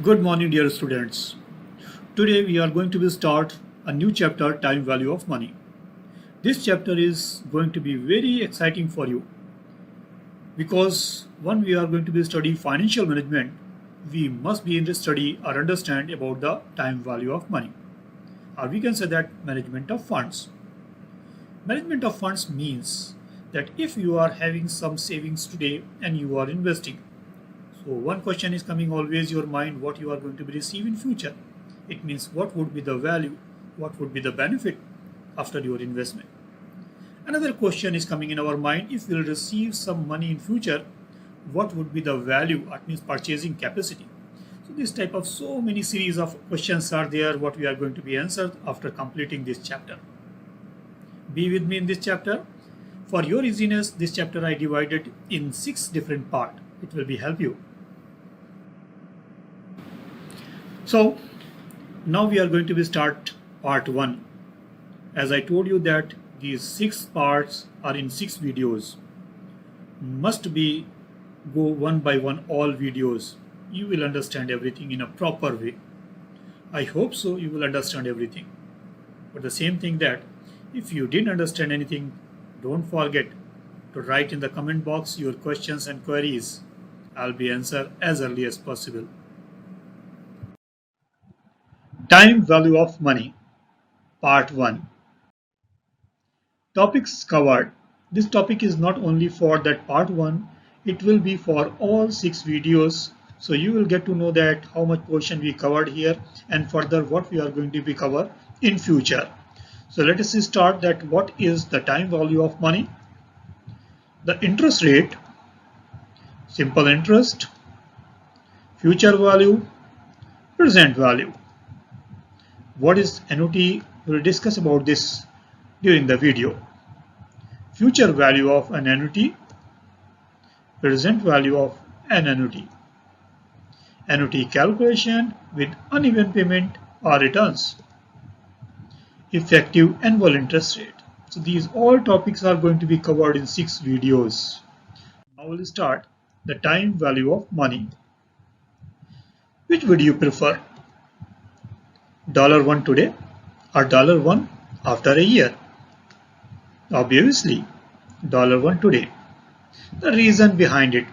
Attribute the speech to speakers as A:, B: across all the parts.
A: Good morning, dear students. Today we are going to start a new chapter, Time Value of Money. This chapter is going to be very exciting for you because when we are going to be studying financial management, we must be in the study or understand about the time value of money. Or we can say that management of funds. Management of funds means that if you are having some savings today and you are investing, so one question is coming always your mind, what you are going to be receive in future. It means what would be the value, what would be the benefit after your investment. Another question is coming in our mind, if we will receive some money in future, what would be the value, that means purchasing capacity. So this type of so many series of questions are there what we are going to be answered after completing this chapter. Be with me in this chapter. For your easiness, this chapter I divided in 6 different parts. It will be help you. So now we are going to start part 1. As I told you that these 6 parts are in 6 videos. Must be go one by one all videos. You will understand everything in a proper way. I hope so you will understand everything. But the same thing that if you didn't understand anything, don't forget to write in the comment box your questions and queries. I'll be answer as early as possible. Time value of money, part 1. Topics covered. This topic is not only for that part 1, it will be for all 6 videos. So you will get to know that how much portion we covered here and further what we are going to be cover in future. So let us start that what is the time value of money? The interest rate, simple interest, future value, present value. What is annuity? We will discuss about this during the video. Future value of an annuity, present value of an annuity. Annuity calculation with uneven payment or returns. Effective annual interest rate. So these all topics are going to be covered in 6 videos. Now we'll start the time value of money. Which would you prefer? $1 today or $1 after a year? Obviously, $1 today. The reason behind it.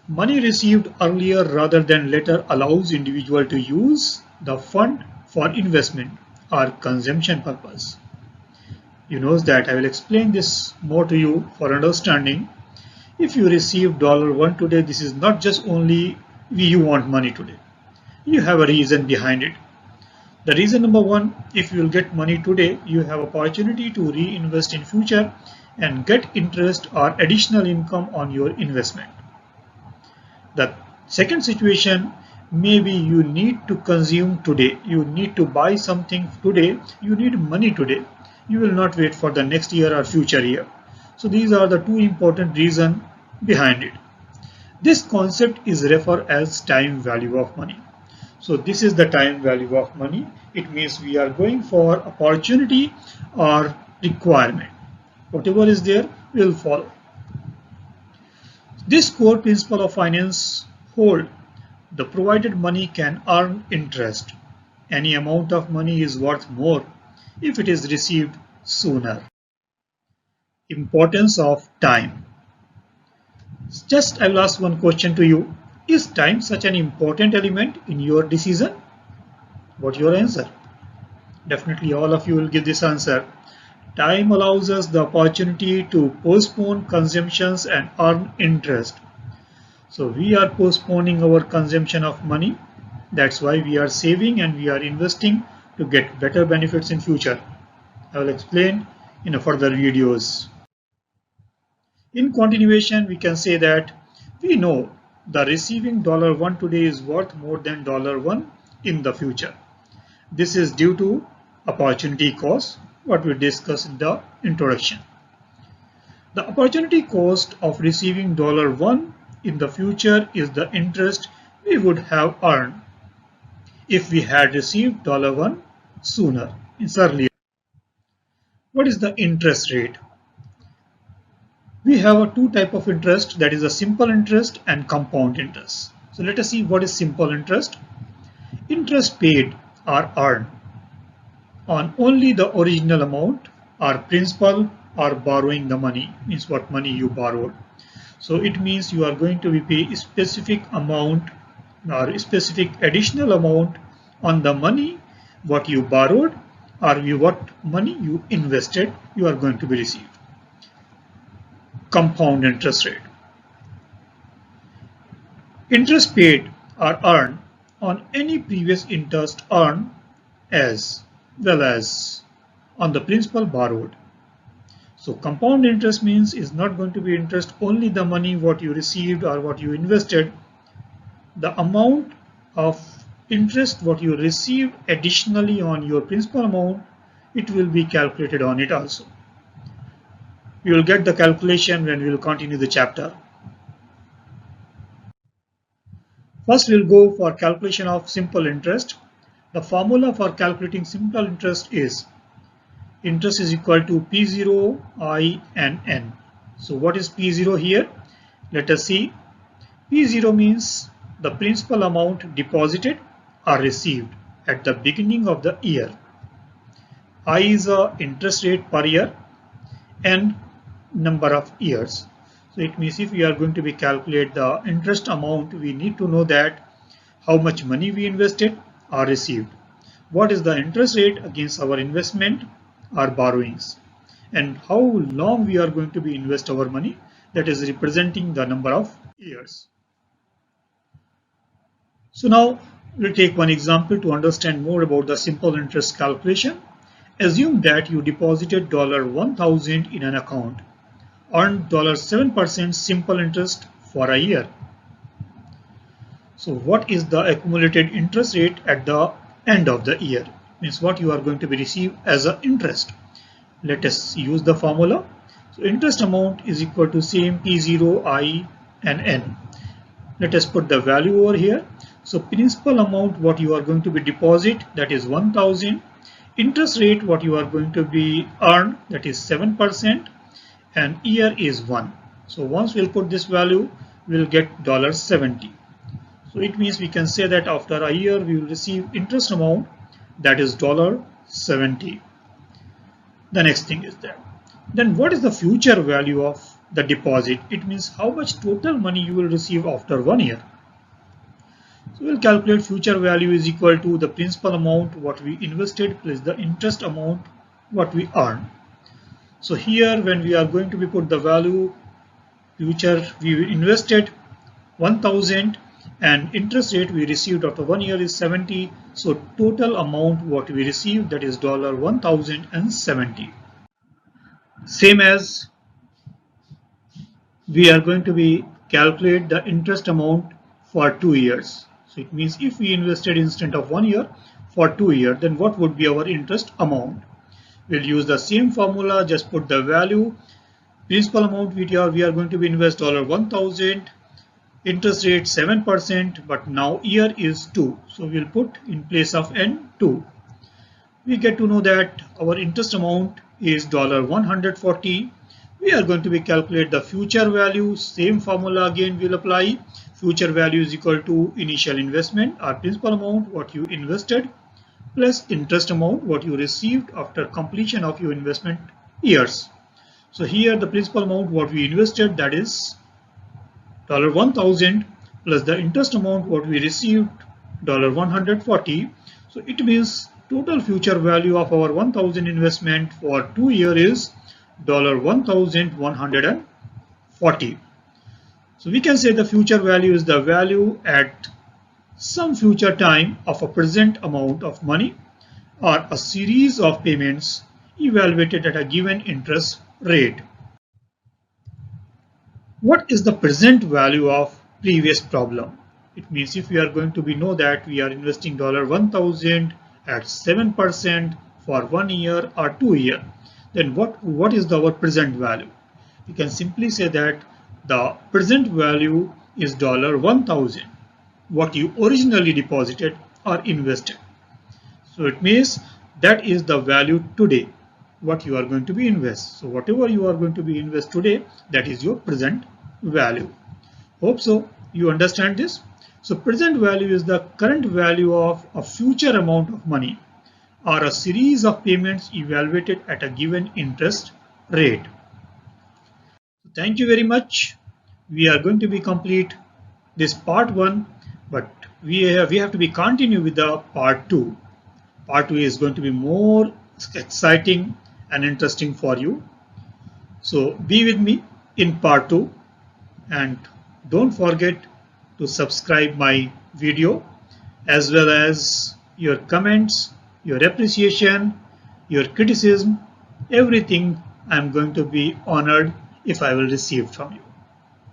A: Money received earlier rather than later allows individual to use the fund for investment or consumption purpose. You know that I will explain this more to you for understanding. If you receive $1 today, this is not just only you want money today. You have a reason behind it. The reason number 1, if you will get money today, you have opportunity to reinvest in future and get interest or additional income on your investment. The second situation, maybe you need to consume today. You need to buy something today. You need money today. You will not wait for the next year or future year. So these are the 2 important reasons behind it. This concept is referred as time value of money. So this is the time value of money. It means we are going for opportunity or requirement. Whatever is there will follow. This core principle of finance hold. The provided money can earn interest. Any amount of money is worth more if it is received sooner. Importance of time. Just I will ask one question to you. Is time such an important element in your decision? What's your answer? Definitely all of you will give this answer. Time allows us the opportunity to postpone consumptions and earn interest. So we are postponing our consumption of money. That's why we are saving and we are investing to get better benefits in future. I will explain in further videos. In continuation, we can say that we know the receiving $1 today is worth more than $1 in the future. This is due to opportunity cost, what we discussed in the introduction. The opportunity cost of receiving $1 in the future is the interest we would have earned if we had received $1 sooner, earlier. What is the interest rate? We have 2 types of interest, that is a simple interest and compound interest. So let us see what is simple interest. Interest paid or earned on only the original amount or principal or borrowing the money, means what money you borrowed. So it means you are going to be pay a specific amount or a specific additional amount on the money what you borrowed or what money you invested you are going to be received. Compound interest rate. Interest paid or earned on any previous interest earned as well as on the principal borrowed. So compound interest means is not going to be interest only the money what you received or what you invested. The amount of interest what you received additionally on your principal amount, it will be calculated on it also. We will get the calculation when we will continue the chapter. First we'll go for calculation of simple interest. The formula for calculating simple interest is interest is equal to P0 I and N. So what is P0 here? Let us see. P0 means the principal amount deposited or received at the beginning of the year. I is a interest rate per year and number of years. So it means if we are going to be calculate the interest amount, we need to know that how much money we invested or received. What is the interest rate against our investment or borrowings, and how long we are going to be invest our money, that is representing the number of years. So now we'll take one example to understand more about the simple interest calculation. Assume that you deposited $1,000 in an account, earned $7% simple interest for a year. So what is the accumulated interest rate at the end of the year? Means what you are going to be received as an interest. Let us use the formula. So interest amount is equal to same P0 I and N. Let us put the value over here. So principal amount what you are going to be deposit, that is 1,000. Interest rate what you are going to be earned, that is 7%, and year is 1. So once we'll put this value, we'll get $70. So it means we can say that after a year we will receive interest amount, that is $70. The next thing is that then what is the future value of the deposit? It means how much total money you will receive after 1 year. So we'll calculate future value is equal to the principal amount what we invested plus the interest amount what we earned. So here when we are going to be put the value, future we invested 1,000 and interest rate we received after 1 year is 70. So total amount what we received, that is $1,070. Same as we are going to be calculate the interest amount for 2 years. So it means if we invested instead of 1 year for 2 years, then what would be our interest amount? We'll use the same formula, just put the value, principal amount we are going to be invest $1,000, interest rate 7%, but now year is 2. So we'll put in place of N 2. We get to know that our interest amount is $140. We are going to be calculate the future value. Same formula again will apply. Future value is equal to initial investment or principal amount what you invested plus interest amount what you received after completion of your investment years. So here the principal amount what we invested, that is $1,000 plus the interest amount what we received $140. So it means total future value of our 1,000 investment for 2 years is $1,140. So we can say the future value is the value at some future time of a present amount of money or a series of payments evaluated at a given interest rate. What is the present value of previous problem? It means if we are going to be know that we are investing $1,000 at 7% for 1 year or 2 years, then what is our present value? You can simply say that the present value is $1,000, what you originally deposited or invested. So it means that is the value today, what you are going to be invest. So whatever you are going to be invest today, that is your present value. Hope so you understand this. So present value is the current value of a future amount of money or a series of payments evaluated at a given interest rate. Thank you very much. We are going to be complete this part 1, but we have to be continue with the part 2. Part 2 is going to be more exciting and interesting for you. So be with me in part 2, and don't forget to subscribe my video, as well as your comments, your appreciation, your criticism, everything I'm going to be honored if I will receive from you.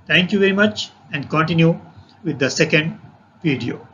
A: Thank you very much, and continue with the second video.